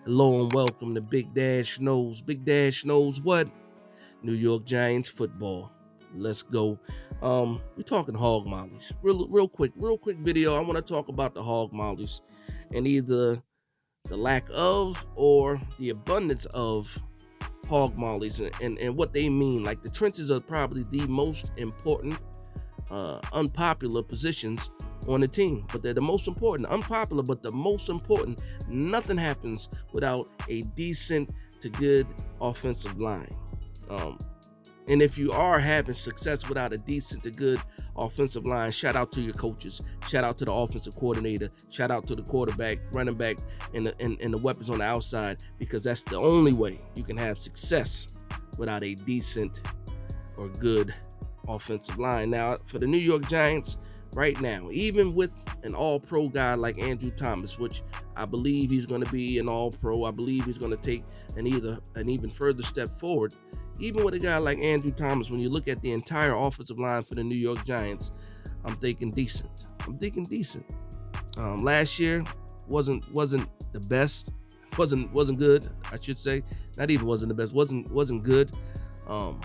Hello and welcome to Big Dash Knows. Big Dash knows what? New York Giants football. Let's go. We're talking Hogmollies. Real quick video. I want to talk about the Hogmollies and either the lack of or the abundance of Hogmollies and what they mean. Like the trenches are probably the most important, unpopular positions on the team, but they're the most important. Unpopular, but the most important. Nothing happens without a decent to good offensive line. And if you are having success without a decent to good offensive line, shout out to your coaches, shout out to the offensive coordinator, shout out to the quarterback, running back, and the weapons on the outside, because that's the only way you can have success without a decent or good offensive line. Now, for the New York Giants, right now, even with an all-pro guy like Andrew Thomas, which I believe he's going to be an all-pro, I believe he's going to take an even further step forward. Even with a guy like Andrew Thomas, when you look at the entire offensive line for the New York Giants, I'm thinking decent. Last year wasn't the best, wasn't good, I should say. Not even wasn't the best, wasn't good. A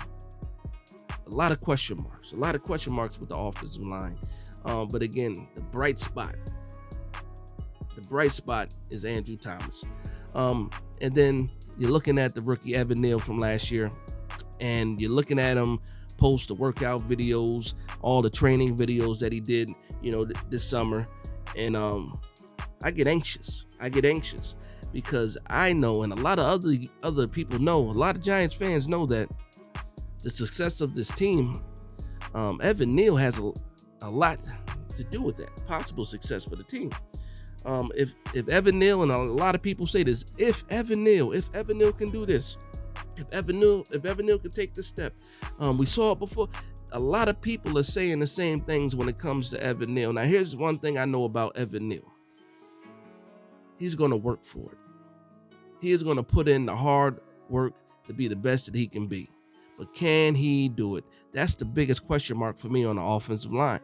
lot of question marks with the offensive line. But again, the bright spot is Andrew Thomas. And then you're looking at the rookie Evan Neal from last year, and you're looking at him post the workout videos, all the training videos that he did, this summer. And I get anxious because I know, and a lot of other people know, a lot of Giants fans know that the success of this team, Evan Neal has a lot to do with that possible success for the team. If Evan Neal, and a lot of people say this, if Evan Neal can do this, if Evan Neal can take this step, we saw it before. A lot of people are saying the same things when it comes to Evan Neal. Now, here's one thing I know about Evan Neal: he's going to work for it. He is going to put in the hard work to be the best that he can be. But can he do it? That's the biggest question mark for me on the offensive line.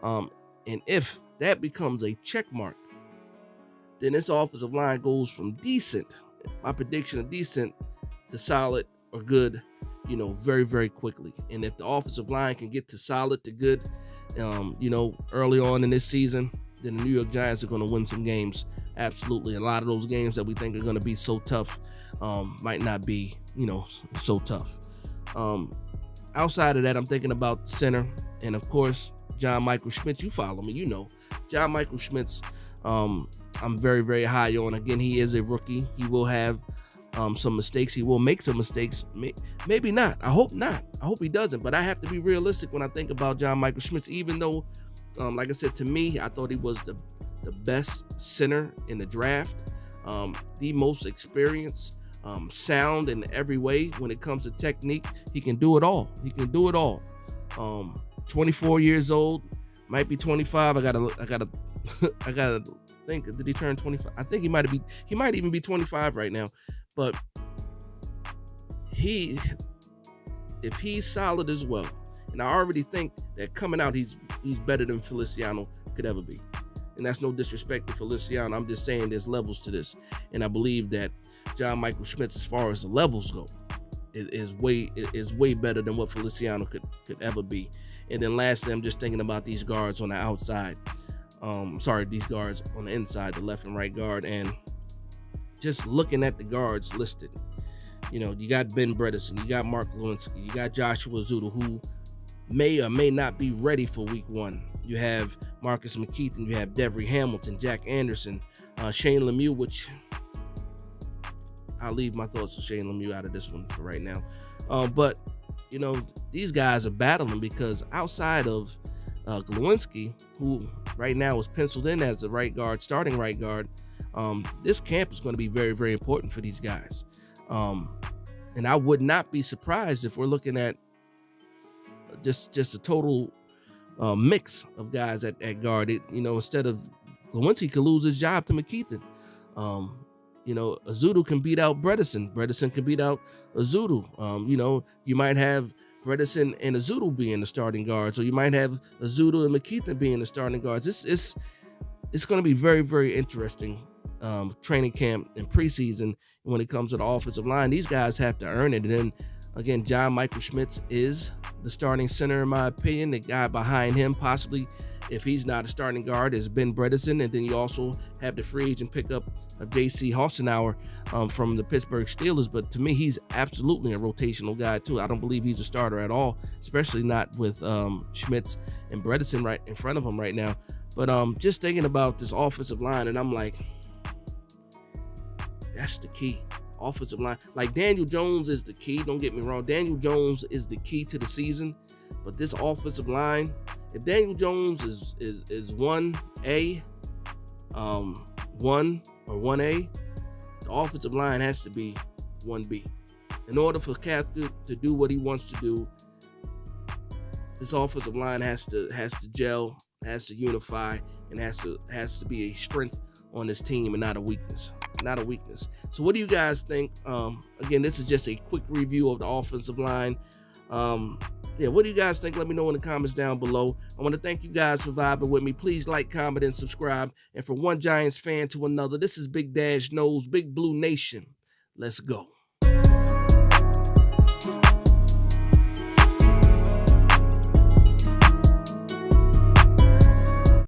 And if that becomes a check mark, then this offensive line goes from decent, my prediction of decent, to solid or good, very, very quickly. And if the offensive line can get to solid to good, early on in this season, then the New York Giants are going to win some games. Absolutely. A lot of those games that we think are going to be so tough might not be, so tough. Outside of that, I'm thinking about the center, and of course, John Michael Schmitz. You follow me, John Michael Schmitz. I'm very, very high on. Again, he is a rookie. He will have some mistakes. He will make some mistakes. Maybe not. I hope not. I hope he doesn't. But I have to be realistic when I think about John Michael Schmitz. Even though, like I said, to me, I thought he was the best center in the draft, the most experienced. Sound in every way when it comes to technique. He can do it all. 24 years old, might be 25. I gotta think. Did he turn 25? I think he might even be 25 right now. But if he's solid as well, and I already think that coming out, he's better than Feliciano could ever be. And that's no disrespect to Feliciano. I'm just saying there's levels to this, and I believe that John Michael Schmitz, as far as the levels go, is way better than what Feliciano could ever be. And then lastly, I'm just thinking about these guards on the outside. These guards on the inside, the left and right guard, and just looking at the guards listed. You got Ben Bredesen, you got Mark Lewinsky, you got Joshua Zudo, who may or may not be ready for week one. You have Marcus McKeithen, you have Devery Hamilton, Jack Anderson, Shane Lemieux, which I'll leave my thoughts on Shane Lemieux out of this one for right now. But, these guys are battling because outside of Lewinsky, who right now is penciled in as the right guard, starting right guard, this camp is going to be very, very important for these guys. And I would not be surprised if we're looking at just a total mix of guys at guard. Instead of Lewinsky could lose his job to McKeithen. Azudu can beat out Bredesen. Bredesen can beat out Azudu. You might have Bredesen and Azudu being the starting guards, or you might have Azudu and McKeithen being the starting guards. It's going to be very, very interesting training camp and preseason. When it comes to the offensive line, these guys have to earn it. And then again, John Michael Schmitz is the starting center in my opinion. The guy behind him, possibly if he's not a starting guard, is Ben Bredesen. And then you also have the free agent pickup of J.C. Hassenauer from the Pittsburgh Steelers. But to me, he's absolutely a rotational guy too. I don't believe he's a starter at all, especially not with Schmitz and Bredesen right in front of him right now. But just thinking about this offensive line, and I'm like, that's the key. Offensive line. Like Daniel Jones is the key. Don't get me wrong. Daniel Jones is the key to the season. But this offensive line, if Daniel Jones is 1A, 1 or 1A, the offensive line has to be 1B. In order for Cathcart to do what he wants to do, this offensive line has to gel, has to unify, and has to be a strength on this team and not a weakness. Not a weakness. So what do you guys think? Again, this is just a quick review of the offensive line. Yeah, what do you guys think? Let me know in the comments down below. I want to thank you guys for vibing with me. Please like, comment, and subscribe. And from one Giants fan to another, this is Big Dash Knows, Big Blue Nation. Let's go.